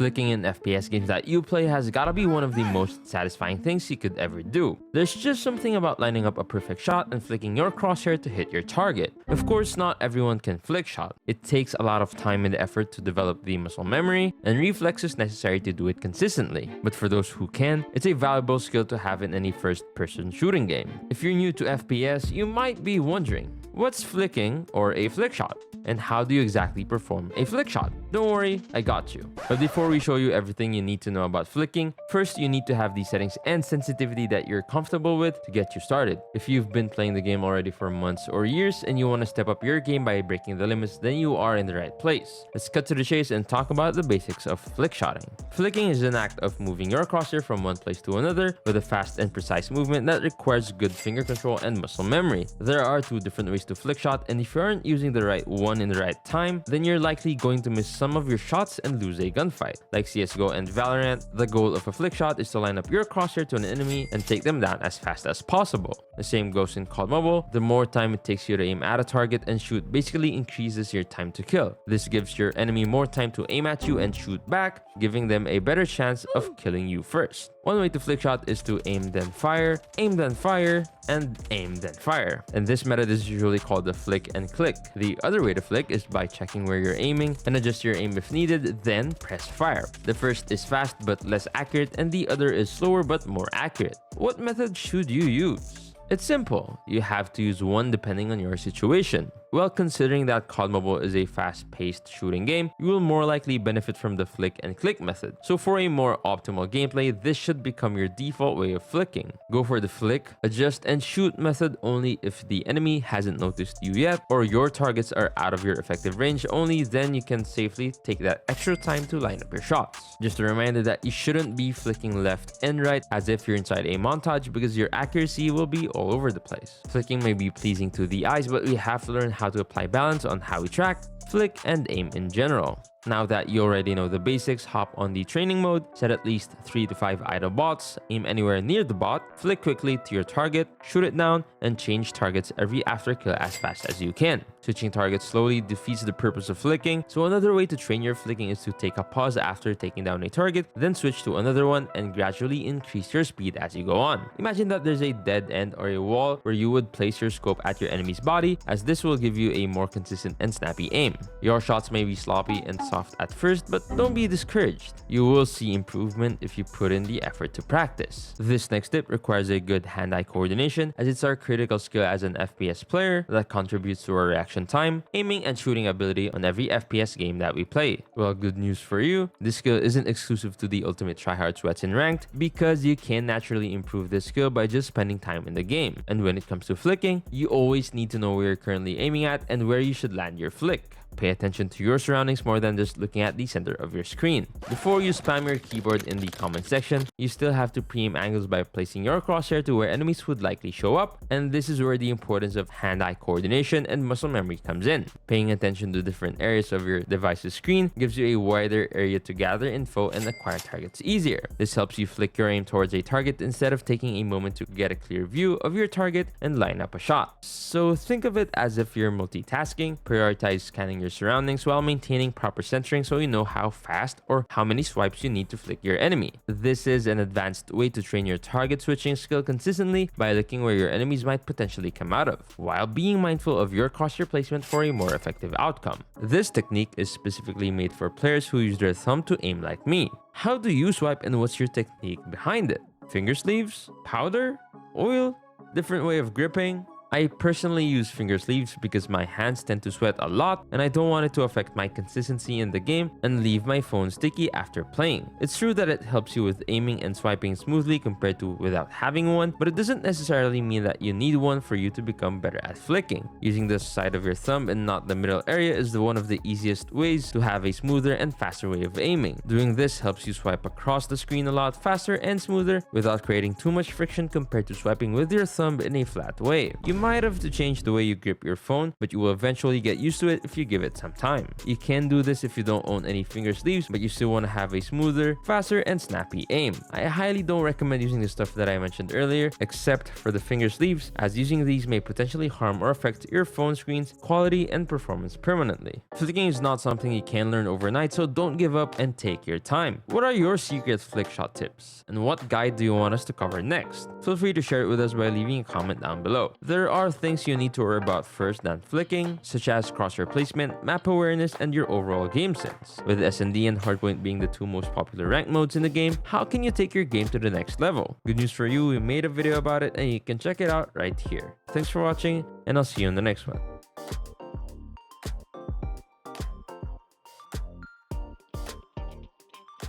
Flicking in FPS games that you play has gotta be one of the most satisfying things you could ever do. There's just something about lining up a perfect shot and flicking your crosshair to hit your target. Of course, not everyone can flick shot. It takes a lot of time and effort to develop the muscle memory and reflexes necessary to do it consistently. But for those who can, it's a valuable skill to have in any first-person shooting game. If you're new to FPS, you might be wondering, what's flicking or a flick shot? And how do you exactly perform a flick shot? Don't worry, I got you. But before we show you everything you need to know about flicking, first you need to have the settings and sensitivity that you're comfortable with to get you started. If you've been playing the game already for months or years and you want to step up your game by breaking the limits, then you are in the right place. Let's cut to the chase and talk about the basics of flick shotting. Flicking is an act of moving your crosshair from one place to another with a fast and precise movement that requires good finger control and muscle memory. There are two different ways to flick shot, and if you aren't using the right one in the right time, then you're likely going to miss some of your shots and lose a gunfight. Like CSGO and Valorant, the goal of a flick shot is to line up your crosshair to an enemy and take them down as fast as possible. The same goes in COD Mobile. The more time it takes you to aim at a target and shoot basically increases your time to kill. This gives your enemy more time to aim at you and shoot back, giving them a better chance of killing you first. One way to flick shot is to aim then fire, and aim then fire. And this method is usually called the flick and click. The other way to flick is by checking where you're aiming and adjust your aim if needed, then press fire. The first is fast but less accurate, and the other is slower but more accurate. What method should you use? It's simple. You have to use one depending on your situation. Well, considering that COD Mobile is a fast-paced shooting game, you will more likely benefit from the flick and click method. So for a more optimal gameplay, this should become your default way of flicking. Go for the flick, adjust, and shoot method only if the enemy hasn't noticed you yet, or your targets are out of your effective range only, then you can safely take that extra time to line up your shots. Just a reminder that you shouldn't be flicking left and right as if you're inside a montage, because your accuracy will be all over the place. Flicking may be pleasing to the eyes, but we have to learn how to apply balance on how we track, flick, and aim in general. Now that you already know the basics, hop on the training mode, set at least 3 to 5 idle bots, aim anywhere near the bot, flick quickly to your target, shoot it down, and change targets every after kill as fast as you can. Switching targets slowly defeats the purpose of flicking, so another way to train your flicking is to take a pause after taking down a target, then switch to another one and gradually increase your speed as you go on. Imagine that there's a dead end or a wall where you would place your scope at your enemy's body, as this will give you a more consistent and snappy aim. Your shots may be sloppy and soft at first, but don't be discouraged. You will see improvement if you put in the effort to practice. This next tip requires a good hand-eye coordination, as it's our critical skill as an FPS player that contributes to our reaction time, aiming, and shooting ability on every FPS game that we play. Well, good news for you, this skill isn't exclusive to the ultimate tryhard sweats in ranked, because you can naturally improve this skill by just spending time in the game. And when it comes to flicking, you always need to know where you're currently aiming at and where you should land your flick. Pay attention to your surroundings more than just looking at the center of your screen. Before you spam your keyboard in the comment section, you still have to pre-aim angles by placing your crosshair to where enemies would likely show up, and this is where the importance of hand-eye coordination and muscle memory comes in. Paying attention to different areas of your device's screen gives you a wider area to gather info and acquire targets easier. This helps you flick your aim towards a target instead of taking a moment to get a clear view of your target and line up a shot. So think of it as if you're multitasking. Prioritize scanning your surroundings while maintaining proper centering so you know how fast or how many swipes you need to flick your enemy. This is an advanced way to train your target switching skill consistently by looking where your enemies might potentially come out of, while being mindful of your crosshair placement for a more effective outcome. This technique is specifically made for players who use their thumb to aim like me. How do you swipe, and what's your technique behind it? Finger sleeves? Powder? Oil? Different way of gripping? I personally use finger sleeves because my hands tend to sweat a lot and I don't want it to affect my consistency in the game and leave my phone sticky after playing. It's true that it helps you with aiming and swiping smoothly compared to without having one, but it doesn't necessarily mean that you need one for you to become better at flicking. Using the side of your thumb and not the middle area is one of the easiest ways to have a smoother and faster way of aiming. Doing this helps you swipe across the screen a lot faster and smoother without creating too much friction compared to swiping with your thumb in a flat way. You might have to change the way you grip your phone, but you will eventually get used to it if you give it some time. You can do this if you don't own any finger sleeves, but you still want to have a smoother, faster, and snappy aim. I highly don't recommend using the stuff that I mentioned earlier, except for the finger sleeves, as using these may potentially harm or affect your phone screen's quality and performance permanently. Flicking is not something you can learn overnight, so don't give up and take your time. What are your secret flick shot tips? And what guide do you want us to cover next? Feel free to share it with us by leaving a comment down below. There are things you need to worry about first than flicking, such as crosshair placement, map awareness, and your overall game sense. With S&D and hardpoint being the two most popular rank modes in the game, how can you take your game to the next level? Good news for you, we made a video about it and you can check it out right here. Thanks for watching, and I'll see you in the next one.